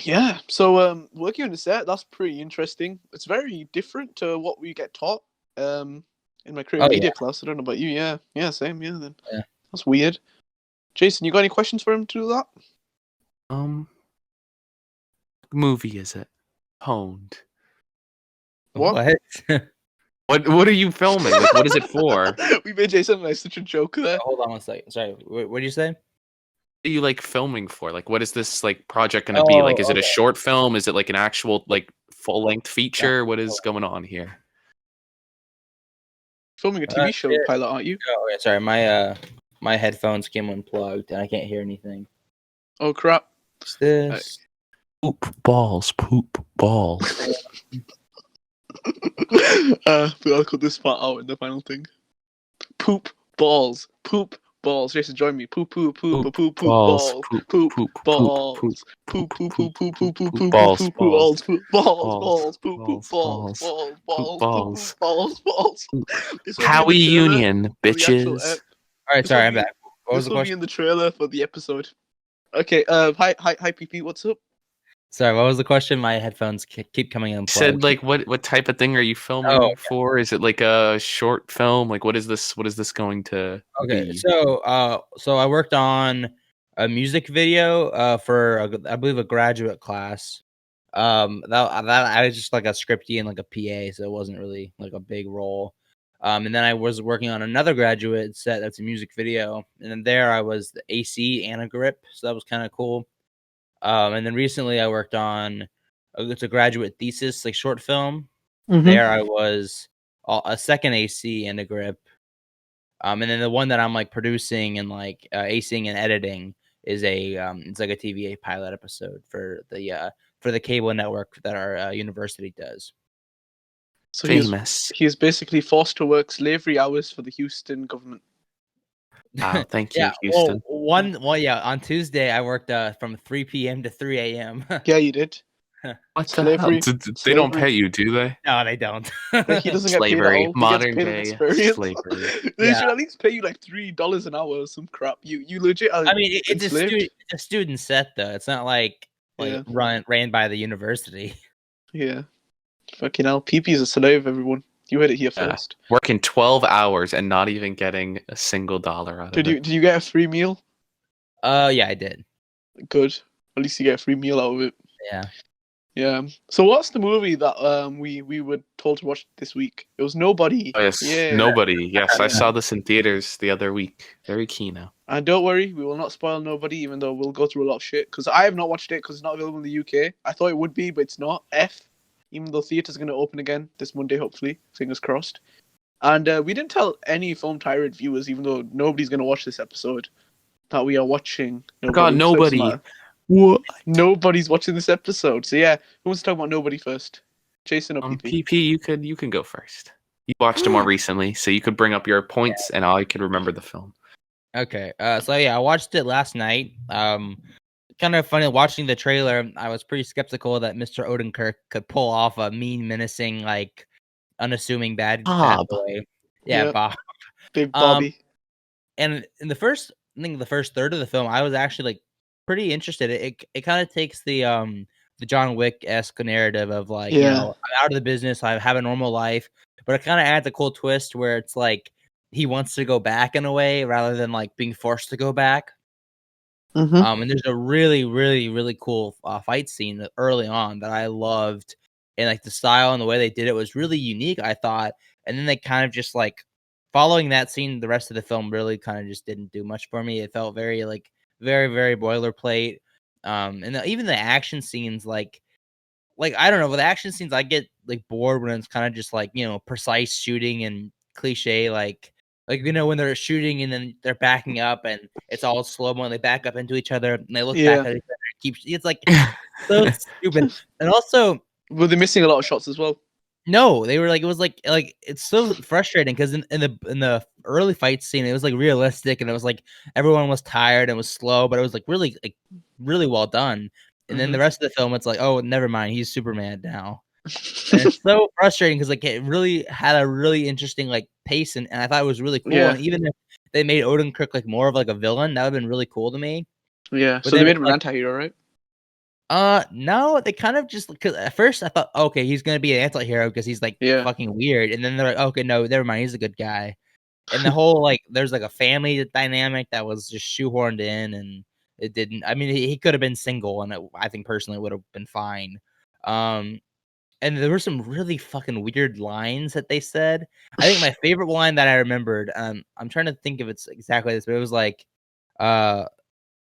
Yeah, so working on the set, that's pretty interesting. It's very different to what we get taught in my creative media class. I don't know about you. Yeah, same. Yeah, then that's weird. Jason, you got any questions for him to do that? Movie is it? Honed. What? What are you filming? Like, what is it for? We made Jason like such a joke there. Hold on one second. Sorry, what did you say? are you like filming for? Like, what is this like project going to be? Like, is it a Okay. short film? Is it like an actual like full length Yeah. feature? What is going on here? Filming a TV show Shit. pilot, aren't you? Oh, yeah, sorry, my headphones came unplugged and I can't hear anything. Oh crap! What's this? Poop balls, poop balls. But I'll cut this part out in the final thing. Poop balls, poop balls. Jason, join me. Poop poop poop poop poop balls, poop poop balls, poop poop poop poop poop poop poop poop balls, poop balls, poop balls, balls, balls, poop poop balls, balls, balls, balls, balls, balls, balls, balls. This will be in Howie the trailer Union, for the actual bitches. All right, This sorry, will I'm be back. What was this the will be question? in the trailer for the episode. Okay. Hi, PP. What's up? Sorry, what was the question? My headphones keep coming unplugged. Said like what type of thing are you filming Oh, for? Is it like a short film? Like what is this going to okay. be? So I worked on a music video for I believe a graduate class. That I was just like a scripty and like a PA, so it wasn't really like a big role. And then I was working on another graduate set that's a music video, and then there I was the AC and a grip, so that was kind of cool. And then recently I worked on it's a graduate thesis, like short film. There I was a second AC and a grip. And then the one that I'm like producing and like acing and editing is a it's like a TVA pilot episode for the cable network that our university does. So Famous. he was basically forced to work slavery hours for the Houston government. Wow, thank you, Yeah, Houston. on Tuesday I worked from 3 p.m. to 3 a.m. Yeah, you did. What the hell? Slavery. They don't Slavery. pay you, do they? No, they don't. Like, he doesn't get paid at Slavery, all. He modern gets paid on day experience. slavery. They Yeah. should at least pay you like $3 an hour or some crap. You legit are I mean, it's enslaved. a student set though. It's not like Yeah. ran by the university. Yeah. Fucking hell. PP's a slave, everyone. You heard it here Yeah. first. Working 12 hours and not even getting a single dollar out of it. Did you get a free meal? Yeah, I did. Good. At least you get a free meal out of it. Yeah. Yeah. So what's the movie that we were told to watch this week? It was Nobody. Oh, yes, Yeah. Nobody. Yes, I saw this in theaters the other week. Very keen now. And don't worry, we will not spoil Nobody, even though we'll go through a lot of shit. Because I have not watched it because it's not available in the UK. I thought it would be, but it's not. Even though theaters are going to open again this Monday, hopefully. Fingers crossed. And we didn't tell any Film Tyrant viewers, even though nobody's going to watch this episode, that we are watching Nobody. God, So it doesn't Nobody. matter. What? Nobody's watching this episode. So yeah, who wants to talk about Nobody first? Jason or PP? PP, you can go first. You watched it more recently, so you could bring up your points, and I could remember the film. Okay. So yeah, I watched it last night. Kind of funny watching the trailer. I was pretty skeptical that Mr. Odenkirk could pull off a mean, menacing, like unassuming bad Bob. boy. Yeah, Yep. Bob. Big Bobby. And in the first third of the film, I was actually like pretty interested. It kind of takes the John Wick-esque narrative of like, you know, I'm out of the business, I have a normal life, but it kind of adds a cool twist where it's like he wants to go back in a way rather than like being forced to go back. Mm-hmm. And there's a really, really, really cool fight scene early on that I loved, and like the style and the way they did it was really unique, I thought. And then they kind of just like following that scene, the rest of the film really kind of just didn't do much for me. It felt very like very, very boilerplate. And even the action scenes, like I don't know, with the action scenes, I get like bored when it's kind of just like, you know, precise shooting and cliche, like you know, when they're shooting and then they're backing up and it's all slow mo and they back up into each other and they look back at each other and keep. It's like so stupid. And also, were they missing a lot of shots as well? no, they were like, it was like it's so frustrating because in the early fight scene, it was like realistic and it was like everyone was tired and it was slow, but it was like really well done. And then the rest of the film, it's like, oh, never mind, he's Superman now. And it's so frustrating because like it really had a really interesting like pace and I thought it was really cool. Yeah. And even if they made Odenkirk like more of like a villain, that would have been really cool to me. Yeah. But So they then made it's him an like, anti-hero, right? no, they kind of just because at first I thought, okay, he's gonna be an anti-hero because he's like fucking weird, and then they're like, okay, no, never mind, he's a good guy. And the whole like, there's like a family dynamic that was just shoehorned in, and it didn't. I mean, he could have been single, and I think personally would have been fine. And there were some really fucking weird lines that they said. I think my favorite line that I remembered, I'm trying to think if it's exactly this, but it was like,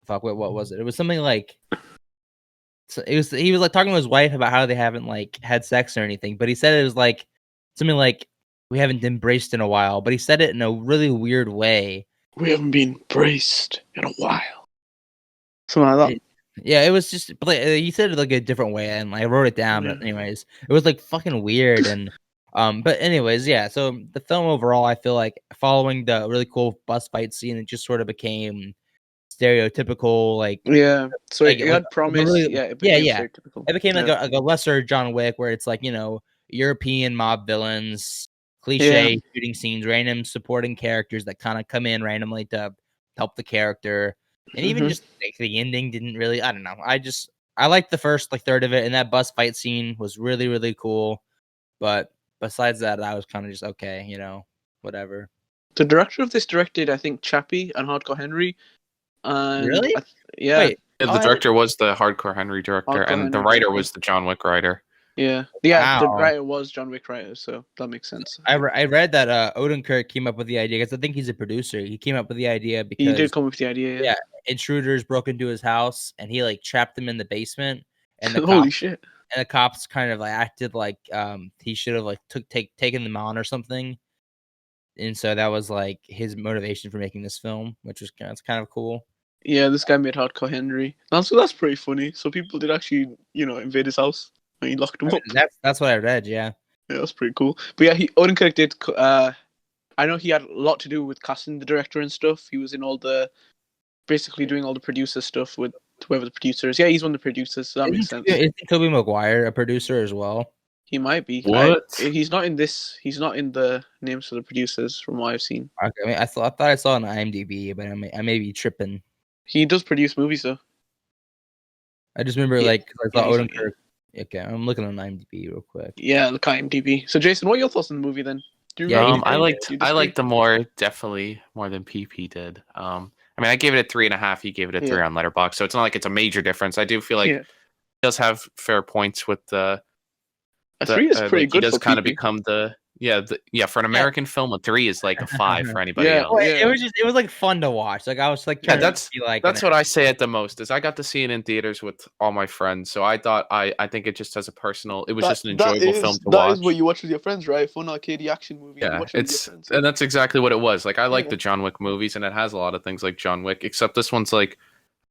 fuck, what was it? It was something like. So he was like talking to his wife about how they haven't like had sex or anything, but he said it was like something like we haven't embraced in a while, but he said it in a really weird way. We haven't been braced in a while. Something like that. Yeah, it was just but he said it like a different way, and I wrote it down. But anyways, it was like fucking weird, and but anyways, yeah. So the film overall, I feel like following the really cool bus fight scene, it just sort of became stereotypical, like Yeah. So like, it had promise. really, Yeah, it became yeah. stereotypical. It became Yeah. like a lesser John Wick, where it's like European mob villains, Yeah. cliche shooting scenes, random supporting characters that kind of come in randomly to help the character. And even Mhm. just like the ending didn't really, I don't know. I liked the first like third of it, and that bus fight scene was really, really cool. But besides that, I was kind of just okay, whatever. The director of this directed, I think, Chappie and Hardcore Henry. And Really? yeah, Wait. Yeah, the director was the Hardcore Henry director, Hardcore and the Henry writer director. was the John Wick writer. yeah. The Wow. writer was John Wick writer, so that makes sense. I read that Odenkirk came up with the idea because I think he's a producer. He came up with the idea He did because come up with the idea. yeah, intruders broke into his house and he like trapped them in the basement, and the Holy cops shit. and the cops kind of like acted like he should have like taken them on or something, and so that was like his motivation for making this film, which was kind of cool. Yeah, this guy made Hardcore Henry. So that's pretty funny. So people did actually, invade his house and he locked him up. That's what I read. Yeah. Yeah, that's pretty cool. But yeah, Odenkirk did. I know he had a lot to do with casting the director and stuff. He was in basically doing all the producer stuff with whoever the producer is. Yeah, he's one of the producers, so that makes sense. Isn't Tobey Maguire a producer as well? He might be. What? He's not in this. He's not in the names for the producers, from what I've seen. Okay, I mean, I thought I saw it on IMDb, but I may be tripping. He does produce movies, though. I just remember Yeah. I saw Yeah, Odenkirk. Okay, I'm looking on IMDb real quick. Yeah, look at IMDb. So, Jason, what are your thoughts on the movie then? Do you Yeah, remember I anything? liked the more definitely more than PP did. I mean, I gave it a 3.5. He gave it a 3 on Letterboxd, so it's not like it's a major difference. I do feel like he does have fair points with the. A 3 is pretty like good. He does for kind of PP. become the for an American film, a 3 is like a 5 for anybody Yeah. else. Well, it was like fun to watch. Like I was like, trying to be like That's what I say at the most. Is I got to see it in theaters with all my friends, so I thought I think it just as a personal, it was just an enjoyable film to watch. That is what you watch with your friends, right? Fun arcadey action movie. Yeah, and that's exactly what it was. Like I like the John Wick movies, and it has a lot of things like John Wick, except this one's like,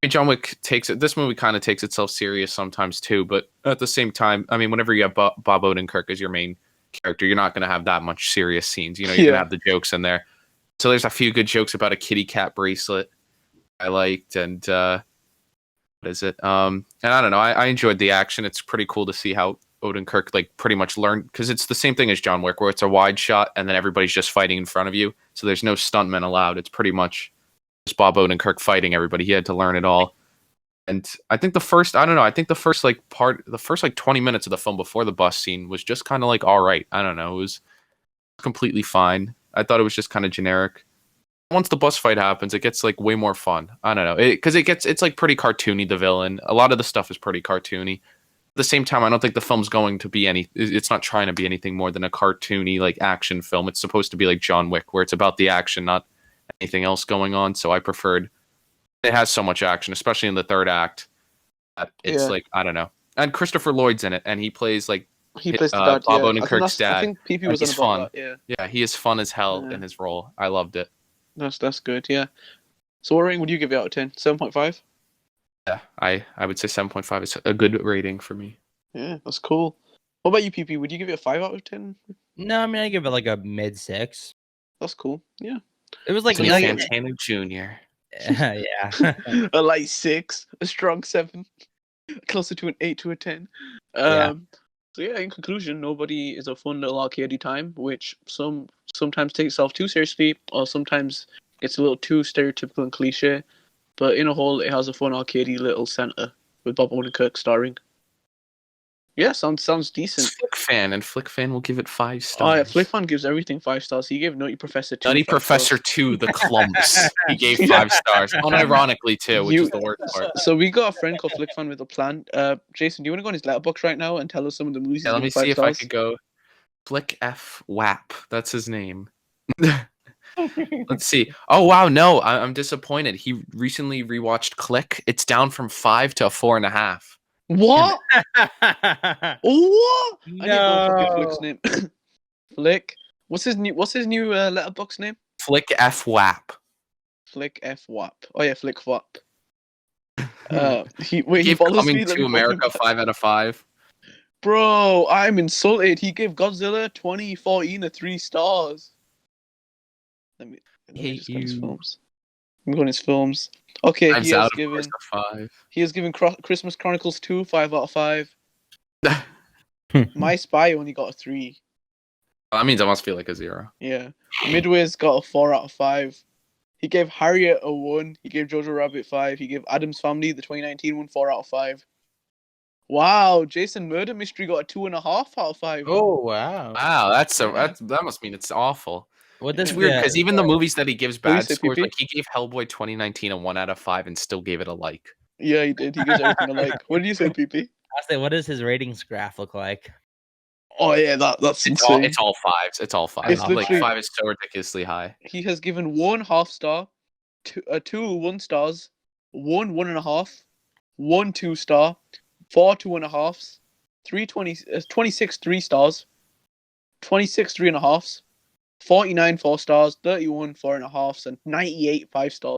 I mean, John Wick this movie kind of takes itself serious sometimes too, but at the same time, I mean, whenever you have Bob Odenkirk as your main character, you're not going to have that much serious scenes. You're going to have the jokes in there. So there's a few good jokes about a kitty cat bracelet I liked, and what is it? And I don't know. I enjoyed the action. It's pretty cool to see how Odenkirk like pretty much learned, because it's the same thing as John Wick, where it's a wide shot and then everybody's just fighting in front of you. So there's no stuntmen allowed. It's pretty much just Bob Odenkirk fighting everybody. He had to learn it all. And I think the first like 20 minutes of the film before the bus scene was just kind of like all right. I don't know. It was completely fine. I thought it was just kind of generic. Once the bus fight happens, it gets like way more fun. I don't know. Because it's like pretty cartoony, the villain. A lot of the stuff is pretty cartoony. At the same time, I don't think the film's going to be it's not trying to be anything more than a cartoony like action film. It's supposed to be like John Wick, where it's about the action, not anything else going on. So I preferred, it has so much action, especially in the third act, that it's like, I don't know. And Christopher Lloyd's in it, and he plays the dad, Bob Odenkirk's dad. I think PP was he's fun. That, yeah, he is fun as hell in his role. I loved it. That's good, yeah. So what rating would you give it out of 10? 7.5? Yeah, I would say 7.5 is a good rating for me. Yeah, that's cool. What about you, PP? Would you give it a 5 out of 10? No, I mean I give it like a mid 6. That's cool. Yeah. It was like Santana Jr. Yeah. A light 6, a strong 7, closer to an 8 to a 10. So yeah, in conclusion, Nobody is a fun little arcadey time, which sometimes takes itself too seriously, or sometimes it's a little too stereotypical and cliche. But in a whole, it has a fun arcadey little center with Bob Odenkirk starring. Yeah, sounds decent. Flickfan will give it 5 stars. Oh yeah, Flickfan gives everything 5 stars. He gave Nutty Professor 2. Nutty Professor 2, the clumps. He gave 5 stars. Unironically too, which is the worst part. So we got a friend called Flickfan with a plan. Jason, do you want to go on his letterbox right now and tell us some of the movies? Yeah, let me see if I could go. Flick F Wap. That's his name. Let's see. Oh wow, no, I'm disappointed. He recently rewatched Click. It's down from 5 to 4.5. What? What? I need to know fucking Flick's No. name. Flick. What's his new letterbox name? Flick F WAP. Flick F WAP. Oh yeah, Flick FWAP. He Gave follows Coming me. Let to me America fucking- 5 out of 5. Bro, I'm insulted. He gave Godzilla 2014 a 3 stars. Let me Hate just go on his you. films. Let me go on his films. Okay, Times out, of course, a 5. he has given Christmas Chronicles 2 5 out of 5. My Spy only got a 3. That means I must feel like a 0. Yeah. Midway's got a 4 out of 5. He gave Harriet a 1. He gave Jojo Rabbit 5. He gave Adam's Family, the 2019 one, 4 out of 5. Wow, Jason Murder Mystery got a 2.5 out of 5. Oh wow. Wow, that must mean it's awful. What It's this Weird yeah, because even the movies that he gives What do you bad say, scores, PP? like he gave Hellboy 2019 a 1 out of 5 and still gave it a like. Yeah, he did. He gives everything a like. What did you say, PP? I say, what does his ratings graph look like? Oh yeah, that's It's all insane. it's all 5s. It's all 5s. It's Like literally- 5 is so ridiculously high. He has given 1 half star, 2 1 stars, 1 1.5, 1 2 star, 4 2.5s, 26 3 stars, 26 3.5s, 49 4 stars, 31 4.5s, and 98 5 stars.